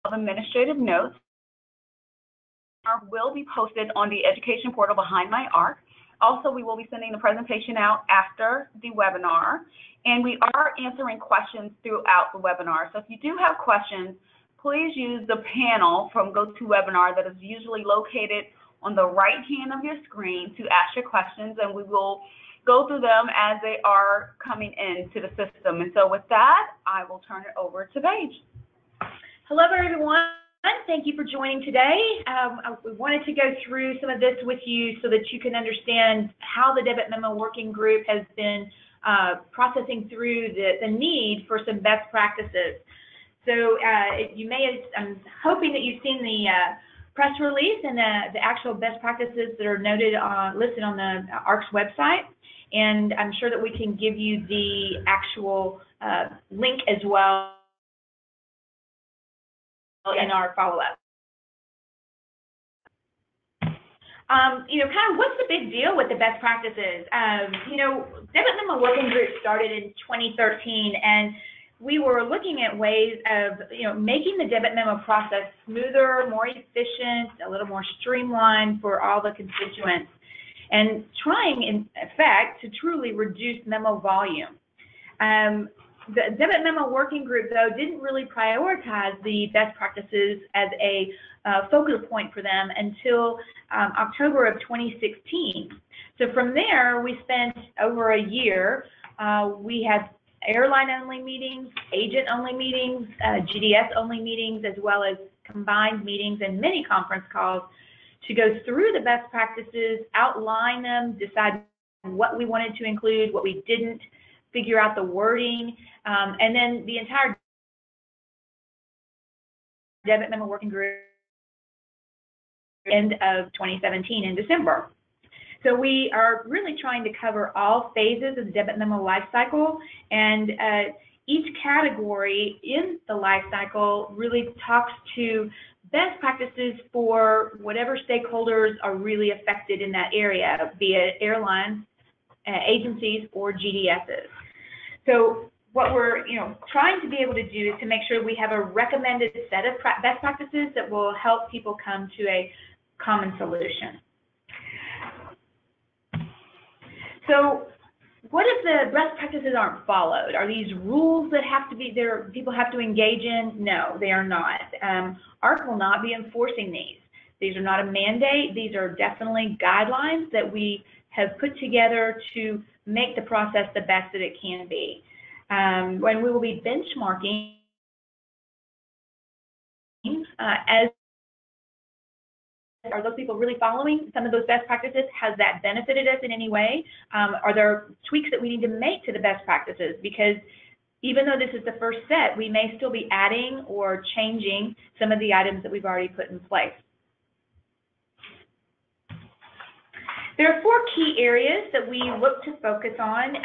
of administrative notes will be posted on the education portal behind my ARC. Also, we will be sending the presentation out after the webinar, and we are answering questions throughout the webinar. So if you do have questions, please use the panel from GoToWebinar that is usually located on the right hand of your screen to ask your questions, and we will go through them as they are coming into the system. And so with that, I will turn it over to Paige. Hello, everyone. Thank you for joining today. We wanted to go through some of this with you so that you can understand how the Debit Memo Working Group has been processing through the need for some best practices. So you may have, I'm hoping that you've seen the press release and the actual best practices that are noted listed on the ARC's website. And I'm sure that we can give you the actual link as well in our follow-up. You know, kind of what's the big deal with the best practices? You know, Debit Memo Working Group started in 2013, and we were looking at ways of, you know, making the debit memo process smoother, more efficient, a little more streamlined for all the constituents, and trying, in effect, to truly reduce memo volume. The Debit Memo Working Group, though, didn't really prioritize the best practices as a focal point for them until October of 2016. So from there, we spent over a year. We had airline-only meetings, agent-only meetings, GDS-only meetings, as well as combined meetings and mini conference calls to go through the best practices, outline them, decide what we wanted to include, what we didn't, figure out the wording, and then the entire Debit Memo Working Group end of 2017 in December. So we are really trying to cover all phases of the debit memo lifecycle, and each category in the lifecycle really talks to best practices for whatever stakeholders are really affected in that area, be it airlines, agencies, or GDSs. So what we're trying to be able to do is to make sure we have a recommended set of best practices that will help people come to a common solution. So what if the best practices aren't followed? Are these rules that have to be there, people have to engage in? No, they are not. ARC will not be enforcing these. These are not a mandate. These are definitely guidelines that we have put together to make the process the best that it can be. When we will be benchmarking as are those people really following some of those best practices? Has that benefited us in any way? Are there tweaks that we need to make to the best practices? Because even though this is the first set, we may still be adding or changing some of the items that we've already put in place. There are 4 key areas that we look to focus on,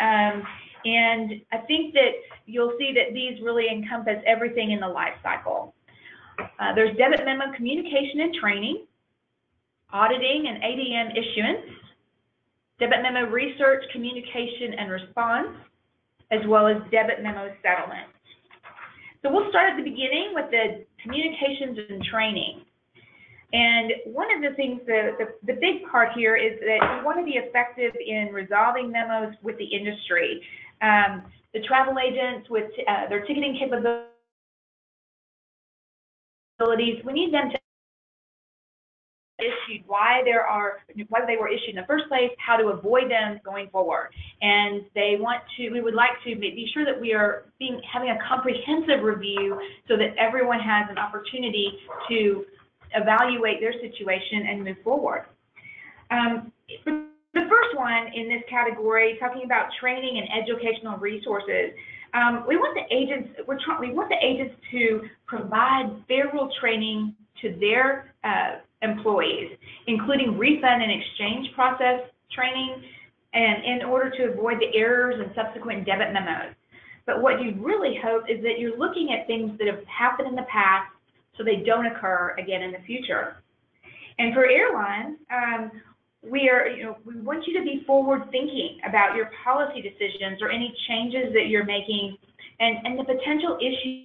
and I think that you'll see that these really encompass everything in the life cycle. There's debit memo communication and training, auditing and ADM issuance, debit memo research, communication, and response, as well as debit memo settlement. So we'll start at the beginning with the communications and training. And one of the things, the big part here is that we want to be effective in resolving memos with the industry. The travel agents with their ticketing capabilities, we need them to issued, why they were issued in the first place, how to avoid them going forward. And we would like to be sure that we are having a comprehensive review so that everyone has an opportunity to evaluate their situation and move forward. The first one in this category, talking about training and educational resources, we want the agents to provide federal training to their employees, including refund and exchange process training, and in order to avoid the errors and subsequent debit memos. But what you really hope is that you're looking at things that have happened in the past so they don't occur again in the future. And for airlines, we want you to be forward-thinking about your policy decisions or any changes that you're making, and the potential issues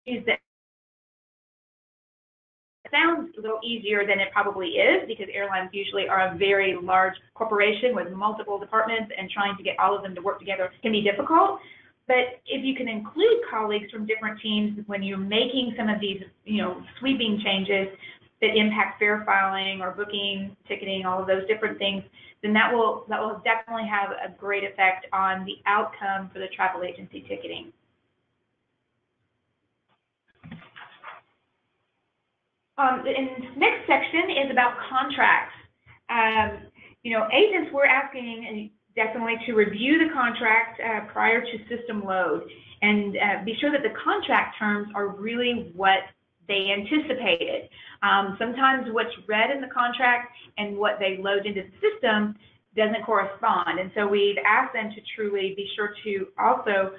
that sounds a little easier than it probably is, because airlines usually are a very large corporation with multiple departments, and trying to get all of them to work together can be difficult. But if you can include colleagues from different teams when you're making some of these, sweeping changes that impact fare filing or booking, ticketing, all of those different things, then that will definitely have a great effect on the outcome for the travel agency ticketing. The next section is about contracts. Agents, we're asking definitely to review the contract prior to system load, and be sure that the contract terms are really what they anticipated. Sometimes what's read in the contract and what they load into the system doesn't correspond, and so we've asked them to truly be sure to also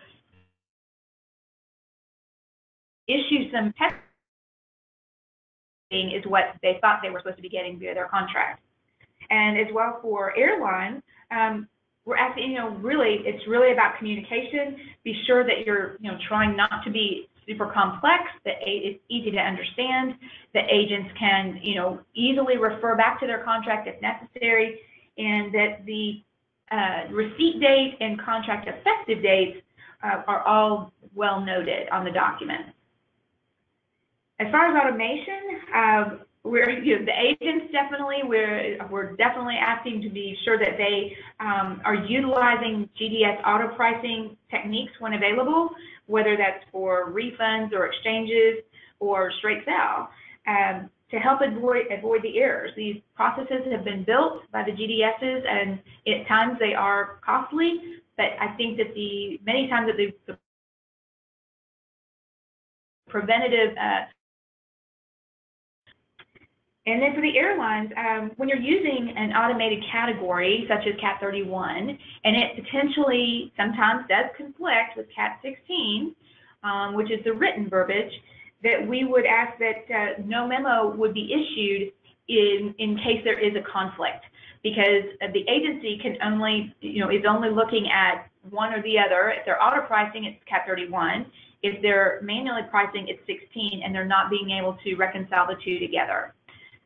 issue some testing is what they thought they were supposed to be getting via their contract. And as well for airlines, we're asking, it's really about communication. Be sure that you're, trying not to be super complex, that it's easy to understand, that agents can, easily refer back to their contract if necessary, and that the receipt date and contract effective dates are all well noted on the document. As far as automation, the agents definitely, we're definitely asking to be sure that they are utilizing GDS auto pricing techniques when available, whether that's for refunds or exchanges or straight sell, to help avoid the errors. These processes have been built by the GDSs, and at times they are costly, but I think that many times that the preventative and then for the airlines, when you're using an automated category such as Cat 31, and it potentially sometimes does conflict with Cat 16, which is the written verbiage, that we would ask that no memo would be issued in case there is a conflict, because the agency can only, is only looking at one or the other. If they're auto pricing, it's Cat 31. If they're manually pricing, it's 16, and they're not being able to reconcile the two together.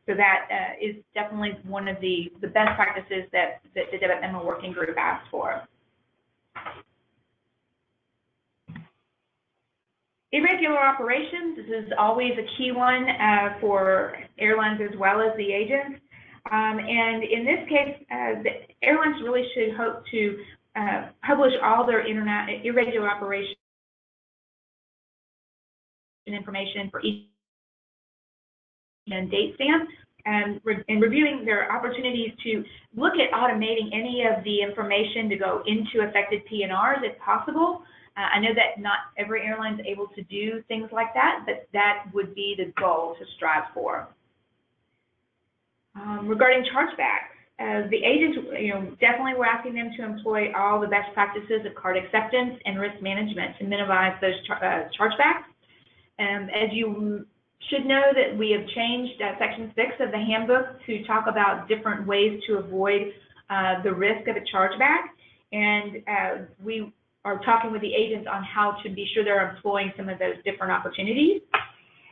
So that is definitely one of the best practices that the Debit Memo Working Group asked for. Irregular operations, this is always a key one for airlines as well as the agents. And in this case, the airlines really should hope to publish all their irregular operation information for each and date stamp, and reviewing their opportunities to look at automating any of the information to go into affected P&Rs if possible. I know that not every airline is able to do things like that, but that would be the goal to strive for. Regarding chargebacks, the agents, definitely we're asking them to employ all the best practices of card acceptance and risk management to minimize those chargebacks. As you should know that we have changed Section 6 of the handbook to talk about different ways to avoid the risk of a chargeback, and we are talking with the agents on how to be sure they're employing some of those different opportunities.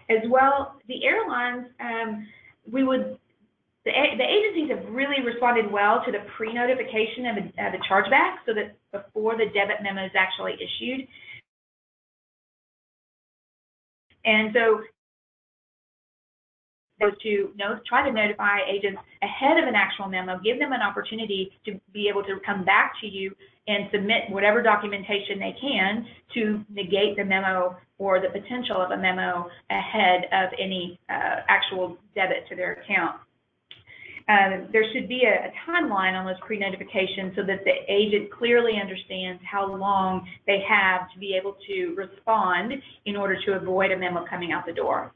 As well, the airlines, the agencies have really responded well to the pre-notification of a chargeback, so that before the debit memo is actually issued. And so to try to notify agents ahead of an actual memo, give them an opportunity to be able to come back to you and submit whatever documentation they can to negate the memo or the potential of a memo ahead of any actual debit to their account. There should be a timeline on those pre-notifications so that the agent clearly understands how long they have to be able to respond in order to avoid a memo coming out the door.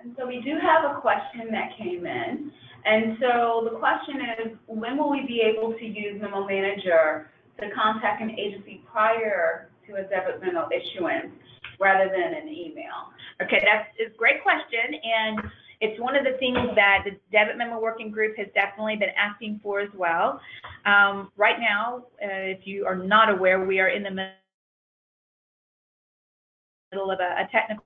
And so we do have a question that came in. And so the question is, when will we be able to use Memo Manager to contact an agency prior to a debit memo issuance rather than an email? Okay, that's a great question. And it's one of the things that the Debit Memo Working Group has definitely been asking for as well. Right now, if you are not aware, we are in the middle of a technical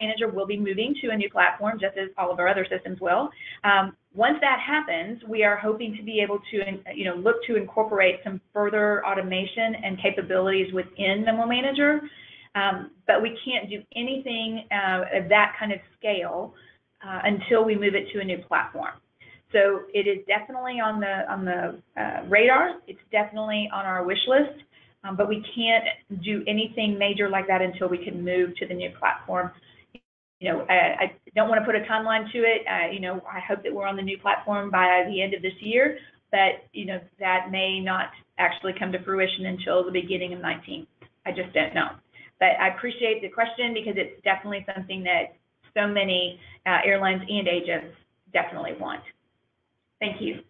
manager will be moving to a new platform, just as all of our other systems will. Once that happens, we are hoping to be able to, look to incorporate some further automation and capabilities within Memo Manager, but we can't do anything of that kind of scale until we move it to a new platform. So it is definitely on the radar. It's definitely on our wish list, but we can't do anything major like that until we can move to the new platform. I don't want to put a timeline to it. I hope that we're on the new platform by the end of this year, but, that may not actually come to fruition until the beginning of 19. I just don't know. But I appreciate the question because it's definitely something that so many airlines and agents definitely want. Thank you.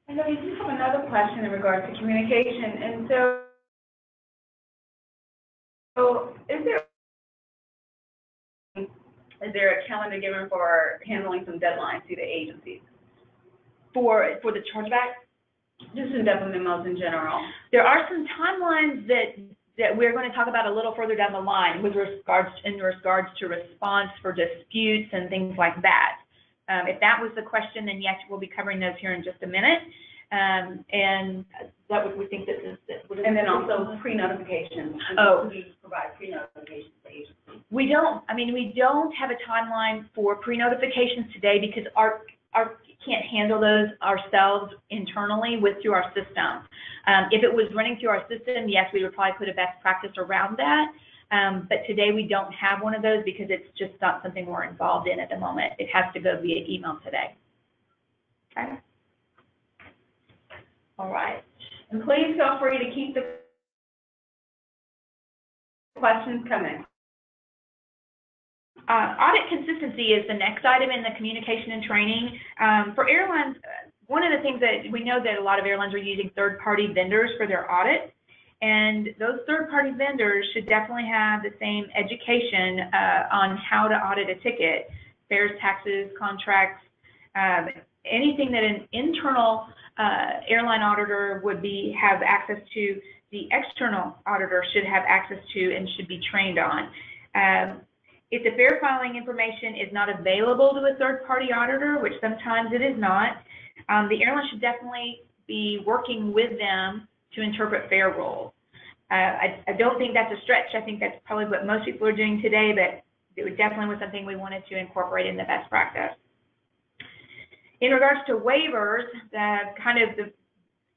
And then we do have another question in regards to communication. And so is there a calendar given for handling some deadlines to the agencies? For the chargeback? Just in debit memos in general. There are some timelines that we're going to talk about a little further down the line with regards to response for disputes and things like that. If that was the question, then yes, we'll be covering those here in just a minute. And that would, we think this is. And then also pre-notification. Oh. We provide pre-notification to agencies. We don't have a timeline for pre-notifications today because ARC can't handle those ourselves internally through our system. If it was running through our system, yes, we would probably put a best practice around that. But today we don't have one of those because it's just not something we're involved in at the moment. It has to go via email today. Okay. All right. And please feel free to keep the questions coming. Audit consistency is the next item in the communication and training. For airlines, one of the things that we know that a lot of airlines are using third-party vendors for their audit, and those third-party vendors should definitely have the same education on how to audit a ticket, fares, taxes, contracts, anything that an internal airline auditor would have access to, the external auditor should have access to and should be trained on. If the fare filing information is not available to a third-party auditor, which sometimes it is not, the airline should definitely be working with them to interpret fare rules. I don't think that's a stretch. I think that's probably what most people are doing today, but it definitely was something we wanted to incorporate in the best practice. In regards to waivers, kind of the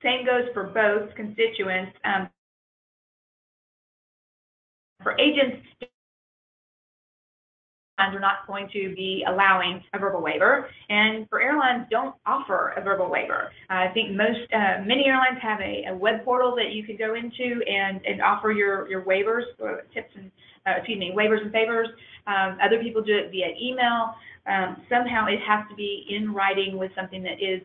same goes for both constituents. For agents, are not going to be allowing a verbal waiver, and for airlines, don't offer a verbal waiver. I think many airlines have a web portal that you can go into and offer your waivers, waivers and favors. Other people do it via email. Somehow it has to be in writing with something that is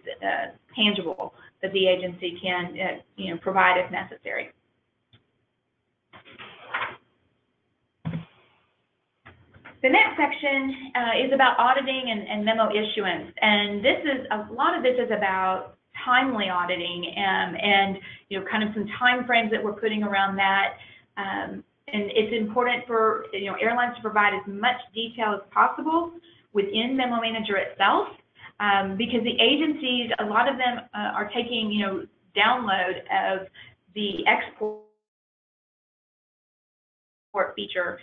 tangible that the agency can provide if necessary. The next section is about auditing and memo issuance, and a lot of this is about timely auditing and kind of some time frames that we're putting around that. And it's important for airlines to provide as much detail as possible within Memo Manager itself, because the agencies, a lot of them are taking download of the export feature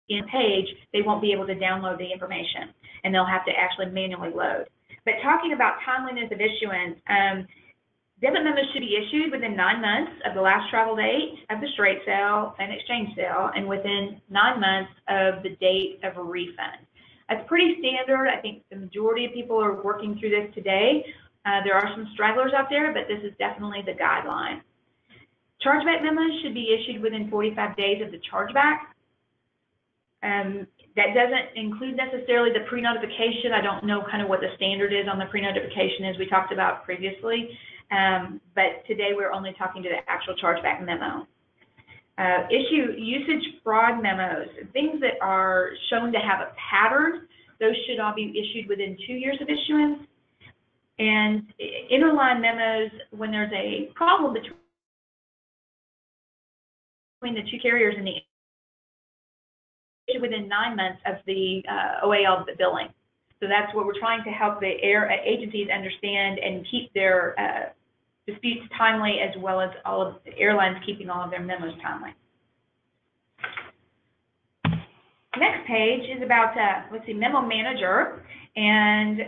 in page. They won't be able to download the information, and they'll have to actually manually load. But talking about timeliness of issuance, debit memos should be issued within 9 months of the last travel date of the straight sale and exchange sale, and within 9 months of the date of a refund. That's pretty standard. I think the majority of people are working through this today. There are some stragglers out there, but this is definitely the guideline. Chargeback memos should be issued within 45 days of the chargeback. That doesn't include necessarily the pre-notification. I don't know kind of what the standard is on the pre-notification as we talked about previously, but today we're only talking to the actual chargeback memo. Issue usage fraud memos, things that are shown to have a pattern, those should all be issued within 2 years of issuance. And interline memos, when there's a problem between the two carriers in the within 9 months of the OAL billing. So that's what we're trying to help the agencies understand and keep their disputes timely, as well as all of the airlines keeping all of their memos timely. Next page is about, let's see, Memo Manager. And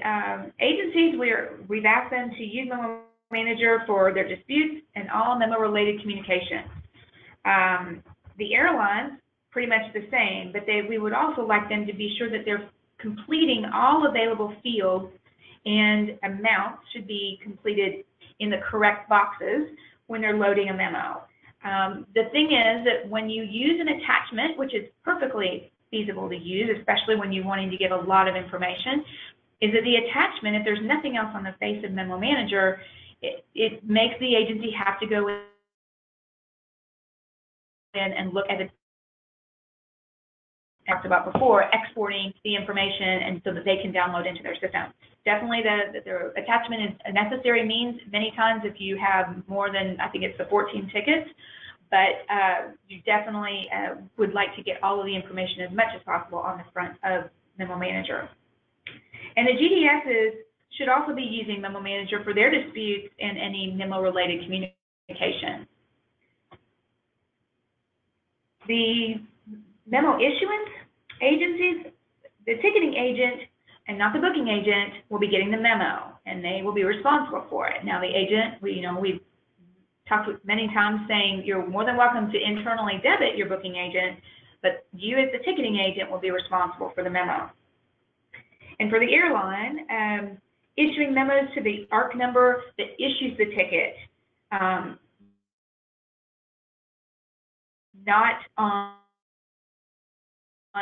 agencies, we've asked them to use Memo Manager for their disputes and all memo-related communication. The airlines, pretty much the same, but we would also like them to be sure that they're completing all available fields, and amounts should be completed in the correct boxes when they're loading a memo. The thing is that when you use an attachment, which is perfectly feasible to use, especially when you're wanting to give a lot of information, is that the attachment, if there's nothing else on the face of Memo Manager, it makes the agency have to go in and look at the talked about before, exporting the information and so that they can download into their system. Definitely the attachment is a necessary means many times if you have more than, I think it's the 14 tickets, but you definitely would like to get all of the information as much as possible on the front of Memo Manager. And the GDSs should also be using Memo Manager for their disputes and any memo-related communication. The memo issuance agencies, the ticketing agent and not the booking agent will be getting the memo, and they will be responsible for it. Now the agent, we've talked many times saying you're more than welcome to internally debit your booking agent, but you as the ticketing agent will be responsible for the memo. And for the airline, issuing memos to the ARC number that issues the ticket, not on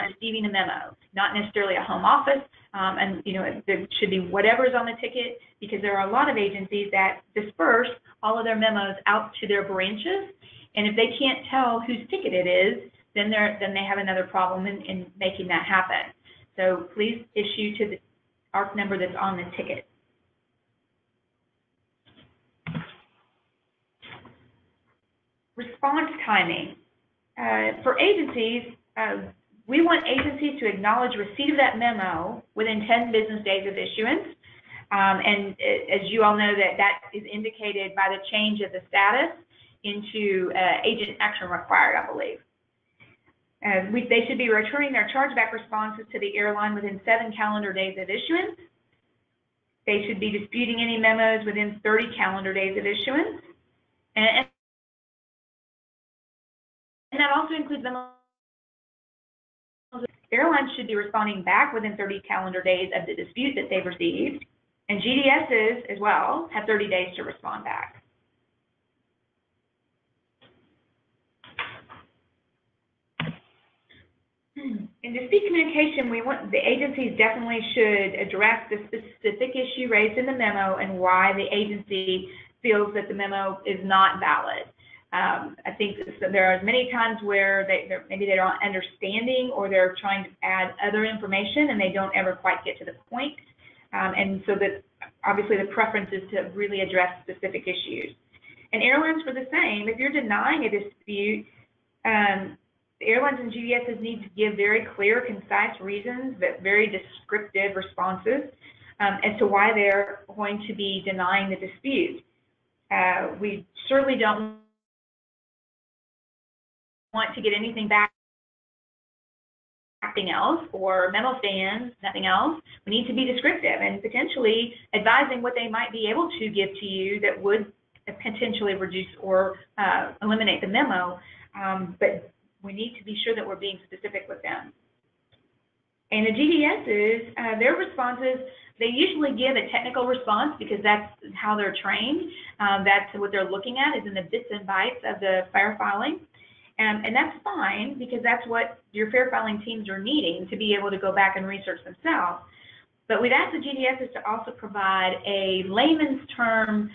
receiving a memo, not necessarily a home office, and there should be whatever's on the ticket, because there are a lot of agencies that disperse all of their memos out to their branches, and if they can't tell whose ticket it is, then they have another problem in making that happen. So please issue to the ARC number that's on the ticket. Response timing. For agencies, we want agencies to acknowledge receipt of that memo within 10 business days of issuance. And as you all know, that is indicated by the change of the status into agent action required, I believe. They should be returning their chargeback responses to the airline within 7 calendar days of issuance. They should be disputing any memos within 30 calendar days of issuance. And that also includes memos. Airlines should be responding back within 30 calendar days of the dispute that they've received, and GDSs as well have 30 days to respond back. In dispute communication, the agencies definitely should address the specific issue raised in the memo and why the agency feels that the memo is not valid. I think there are many times where maybe they're not understanding, or they're trying to add other information and they don't ever quite get to the point. And so that obviously the preference is to really address specific issues. And airlines for the same. If you're denying a dispute, the airlines and GDSs need to give very clear, concise reasons, but very descriptive responses as to why they're going to be denying the dispute. We certainly don't want to get anything back, nothing else, or memo stands, nothing else. We need to be descriptive and potentially advising what they might be able to give to you that would potentially reduce or eliminate the memo, but we need to be sure that we're being specific with them. And the GDSs, their responses, they usually give a technical response because that's how they're trained. That's what they're looking at, is in the bits and bytes of the fair filing. And that's fine, because that's what your fair filing teams are needing to be able to go back and research themselves. But we've asked the GDSs to also provide a layman's term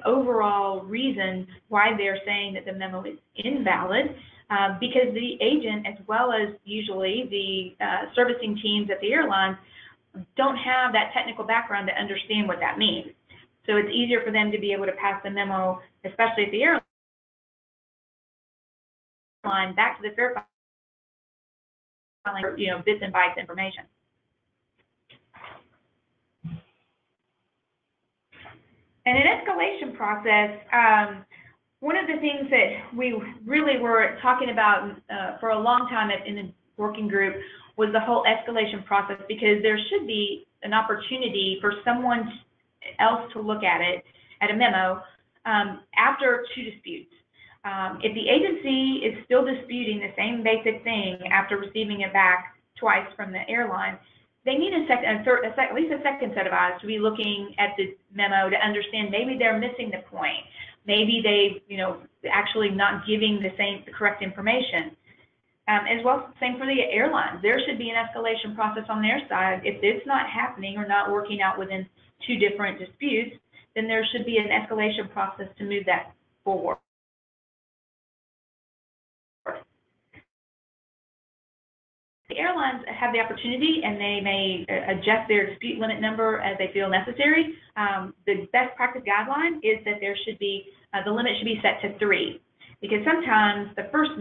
overall reason why they're saying that the memo is invalid, because the agent, as well as usually the servicing teams at the airlines, don't have that technical background to understand what that means. So it's easier for them to be able to pass the memo, especially at the airline, Airline back to the fair filing, bits and bytes information. And an escalation process, one of the things that we really were talking about for a long time in the working group was the whole escalation process, because there should be an opportunity for someone else to look at it, at a memo, after two disputes. If the agency is still disputing the same basic thing after receiving it back twice from the airline, they need at least a second set of eyes to be looking at the memo to understand maybe they're missing the point. Maybe they, actually not giving the correct information. As well, same for the airlines. There should be an escalation process on their side. If it's not happening or not working out within two different disputes, then there should be an escalation process to move that forward. The airlines have the opportunity, and they may adjust their dispute limit number as they feel necessary. The best practice guideline is that there should be, the limit should be set to 3. Because sometimes the first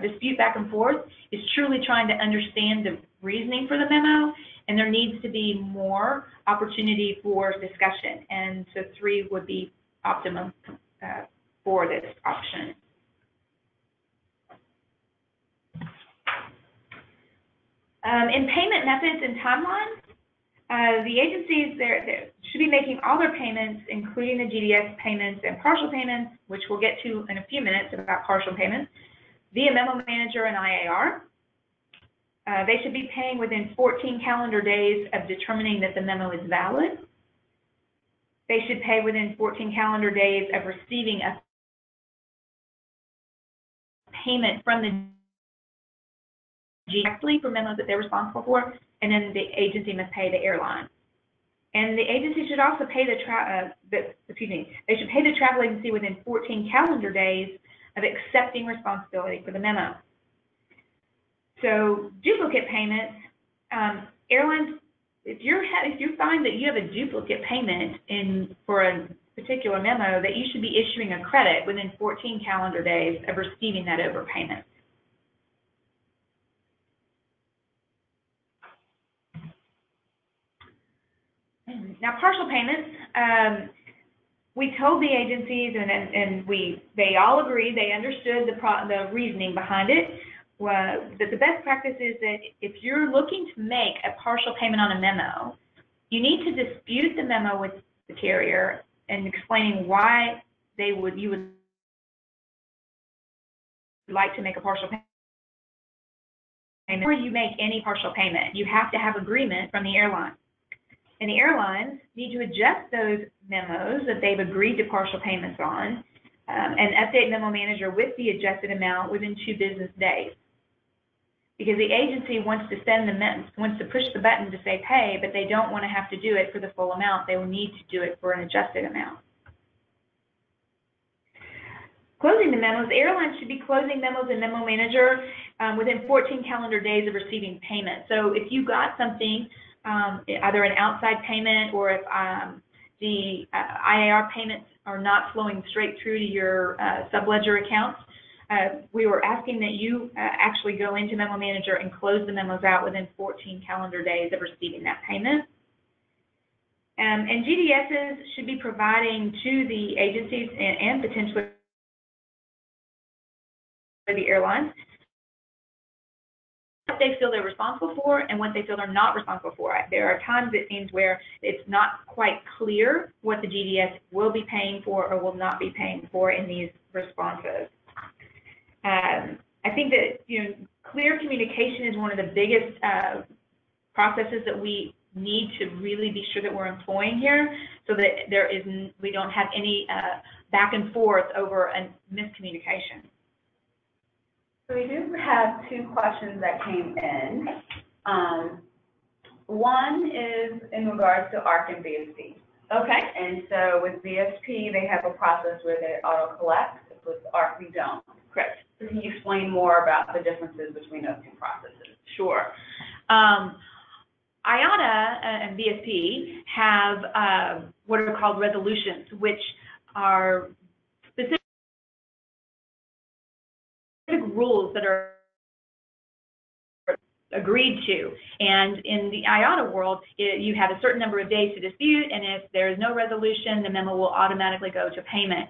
dispute back and forth is truly trying to understand the reasoning for the memo, and there needs to be more opportunity for discussion. And so 3 would be optimum for this option. In payment methods and timelines, the agencies they should be making all their payments, including the GDS payments and partial payments, which we'll get to in a few minutes about partial payments, via Memo Manager and IAR. They should be paying within 14 calendar days of determining that the memo is valid. They should pay within 14 calendar days of receiving a payment from the directly for memos that they're responsible for, and then the agency must pay the airline. And the agency should also pay they should pay the travel agency within 14 calendar days of accepting responsibility for the memo. So duplicate payments, airlines, if you find that you have a duplicate payment for a particular memo, that you should be issuing a credit within 14 calendar days of receiving that overpayment. Now, partial payments, we told the agencies, and they all agreed, they understood the reasoning behind it, that the best practice is that if you're looking to make a partial payment on a memo, you need to dispute the memo with the carrier and explaining why you would like to make a partial payment. Before you make any partial payment, you have to have agreement from the airline. And the airlines need to adjust those memos that they've agreed to partial payments on and update Memo Manager with the adjusted amount within 2 business days. Because the agency wants to push the button to say pay, but they don't want to have to do it for the full amount. They will need to do it for an adjusted amount. Closing the memos, airlines should be closing memos in Memo Manager within 14 calendar days of receiving payment. So if you got something, either an outside payment or if the IAR payments are not flowing straight through to your subledger accounts, we were asking that you actually go into Memo Manager and close the memos out within 14 calendar days of receiving that payment. And GDSs should be providing to the agencies and potentially the airlines what they feel they're responsible for and what they feel they're not responsible for. There are times, it seems, where it's not quite clear what the GDS will be paying for or will not be paying for in these responses. I think that clear communication is one of the biggest processes that we need to really be sure that we're employing here, so that we don't have any back and forth over a miscommunication. So we do have 2 questions that came in. One is in regards to ARC and VSP. Okay. And so with VSP, they have a process where they auto-collect. With ARC, we don't. Correct. So can you explain more about the differences between those 2 processes? Sure. IATA and VSP have what are called resolutions, which are rules that are agreed to. And in the IATA world, you have a certain number of days to dispute, and if there is no resolution, the memo will automatically go to payment.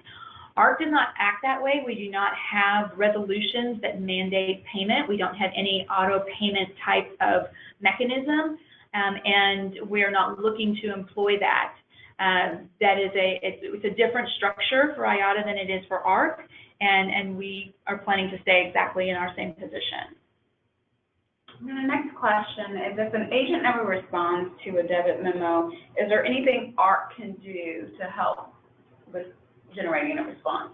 ARC does not act that way. We do not have resolutions that mandate payment. We don't have any auto payment type of mechanism, and we're not looking to employ that. It's a different structure for IATA than it is for ARC, and we are planning to stay exactly in our same position. And the next question is, if an agent never responds to a debit memo, is there anything ARC can do to help with generating a response?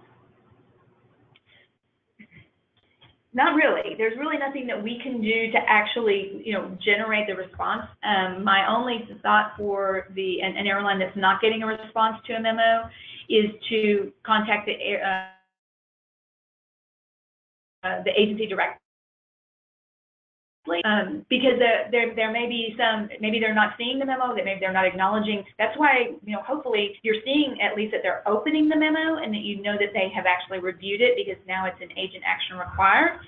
Not really. There's really nothing that we can do to actually, generate the response. My only thought for an airline that's not getting a response to a memo is to contact the agency directly. Because there may be maybe they're not seeing the memo, that maybe they're not acknowledging. That's why, hopefully you're seeing at least that they're opening the memo and that you know that they have actually reviewed it, because now it's an agent action required.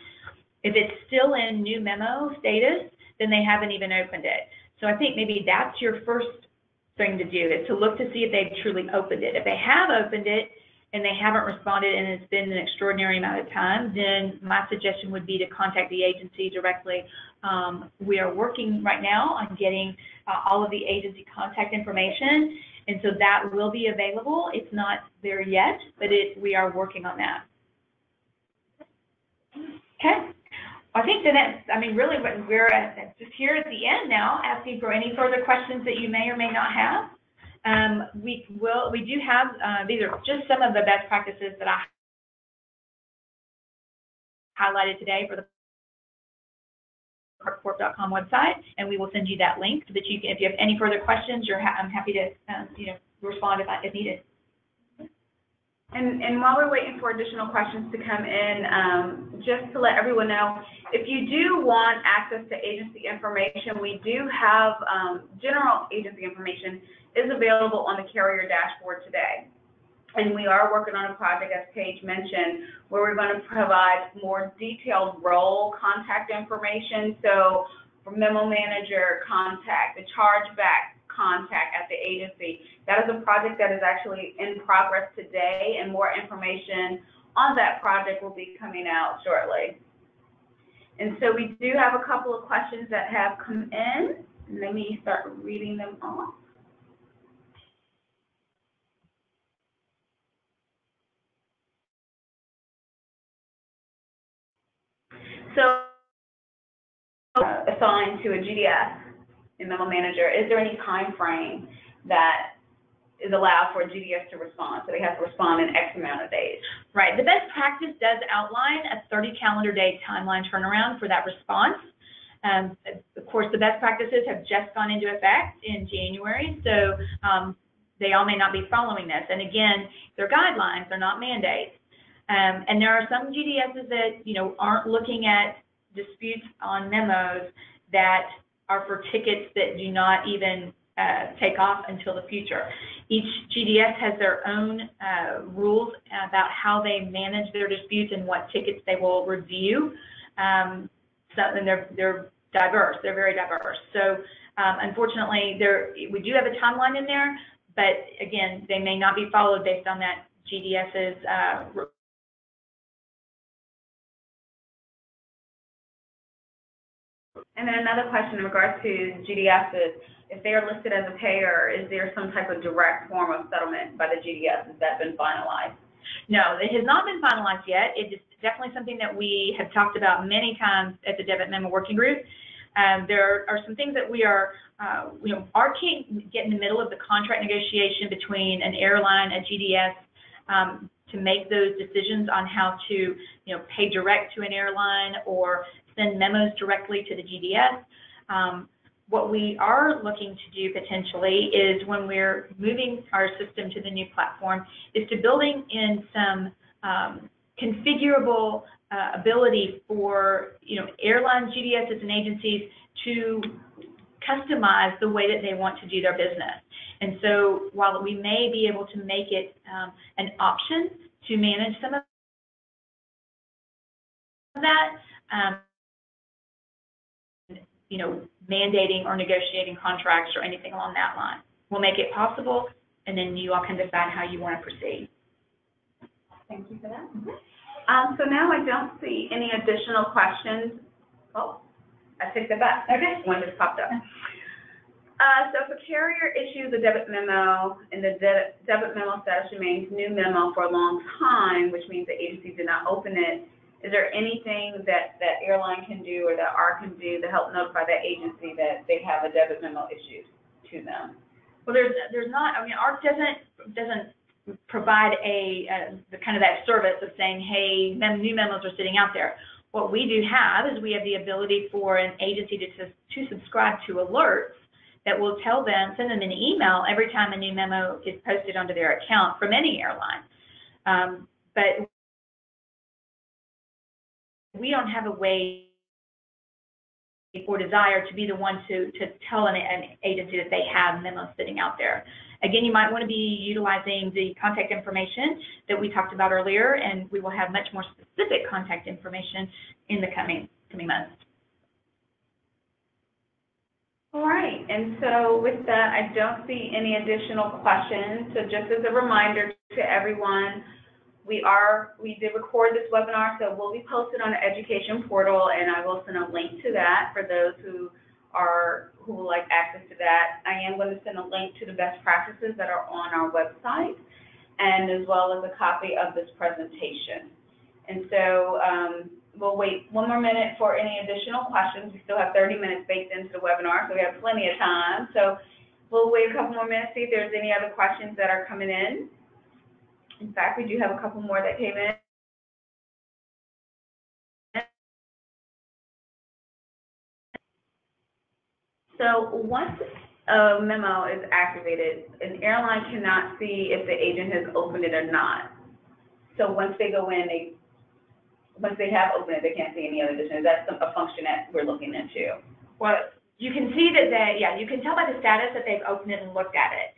If it's still in new memo status, then they haven't even opened it. So I think maybe that's your first thing to do, is to look to see if they've truly opened it. If they have opened it and they haven't responded and it's been an extraordinary amount of time, then my suggestion would be to contact the agency directly. We are working right now on getting all of the agency contact information, and so that will be available. It's not there yet, but we are working on that. Okay. I think really we're just here at the end now, asking for any further questions that you may or may not have. We do have, these are just some of the best practices that I highlighted today for the ArcCorp.com website, and we will send you that link so that you can, if you have any further questions, I'm happy to respond if needed. And while we're waiting for additional questions to come in, just to let everyone know, if you do want access to agency information, we do have general agency information is available on the carrier dashboard today. And we are working on a project, as Paige mentioned, where we're going to provide more detailed role contact information. So for memo manager contact, the chargeback contact at the agency. That is a project that is actually in progress today, and more information on that project will be coming out shortly. And so we do have a couple of questions that have come in. Let me start reading them off. So, assigned to a GDS in Memo Manager, is there any time frame that is allowed for a GDS to respond? So they have to respond in X amount of days. Right. The best practice does outline a 30 calendar day timeline turnaround for that response. Of course, the best practices have just gone into effect in January, so they all may not be following this. And again, they're guidelines, they're not mandates. And there are some GDSs that aren't looking at disputes on memos that are for tickets that do not even take off until the future. Each GDS has their own rules about how they manage their disputes and what tickets they will review. And they're diverse. They're very diverse. So unfortunately, we do have a timeline in there, but again, they may not be followed based on that GDS's And then another question in regards to GDSs, if they are listed as a payer, is there some type of direct form of settlement by the GDSs that's been finalized? No, it has not been finalized yet. It is definitely something that we have talked about many times at the Debit Memo Working Group. There are some things that we are, ARC can't get in the middle of the contract negotiation between an airline, a GDS, to make those decisions on how to, pay direct to an airline or send memos directly to the GDS. What we are looking to do potentially is, when we're moving our system to the new platform, is to building in some configurable ability for airlines, GDSs, and agencies to customize the way that they want to do their business. And so while we may be able to make it an option to manage some of that, you know, mandating or negotiating contracts or anything along that line. We'll make it possible, and then you all can decide how you want to proceed. Thank you for that. So now I don't see any additional questions. Oh, I take that back. Okay, one just popped up. So if a carrier issues a debit memo and the debit memo status remains new memo for a long time, which means the agency did not open it, is there anything that Airline can do or that ARC can do to help notify that agency that they have a debit memo issued to them? Well, there's not. I mean, ARC doesn't provide the kind of that service of saying, hey, new memos are sitting out there. What we do have is we have the ability for an agency to subscribe to alerts that will tell them, send them an email every time a new memo is posted onto their account from any airline. But we don't have a way or desire to be the one to tell an agency that they have memos sitting out there. Again, you might want to be utilizing the contact information that we talked about earlier, and we will have much more specific contact information in the coming months. All right, and so with that, I don't see any additional questions. So just as a reminder to everyone, we did record this webinar, so it will be posted on the education portal, and I will send a link to that for those who would like access to that. I am going to send a link to the best practices that are on our website, and as well as a copy of this presentation. And so we'll wait one more minute for any additional questions. We still have 30 minutes baked into the webinar, so we have plenty of time. So we'll wait a couple more minutes, see if there's any other questions that are coming in. In fact, we do have a couple more that came in. So once a memo is activated, an airline cannot see if the agent has opened it or not. So once they go in, once they have opened it, they can't see any other additions. That's a function that we're looking into. Well, you can see that you can tell by the status that they've opened it and looked at it.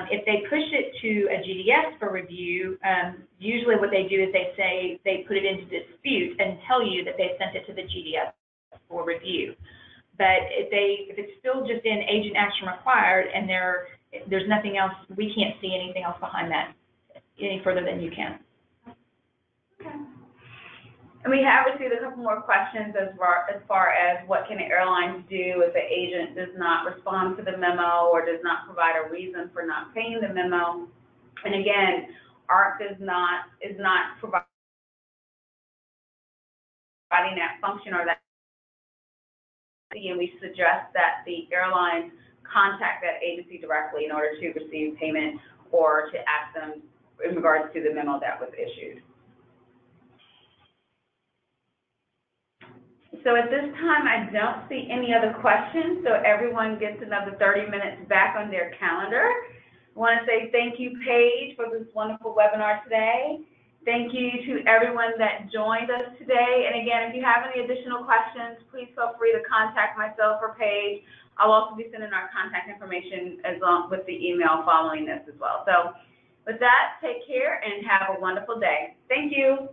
If they push it to a GDS for review, usually what they do is they put it into dispute and tell you that they sent it to the GDS for review. But if it's still just in agent action required and there's nothing else, we can't see anything else behind that any further than you can. Okay. And we have received a couple more questions as far as what can airlines do if the agent does not respond to the memo or does not provide a reason for not paying the memo. And again, ARC is not providing that function or that. And we suggest that the airline contact that agency directly in order to receive payment or to ask them in regards to the memo that was issued. So at this time, I don't see any other questions, so everyone gets another 30 minutes back on their calendar. I want to say thank you, Paige, for this wonderful webinar today. Thank you to everyone that joined us today. And again, if you have any additional questions, please feel free to contact myself or Paige. I'll also be sending our contact information with the email following this as well. So with that, take care and have a wonderful day. Thank you.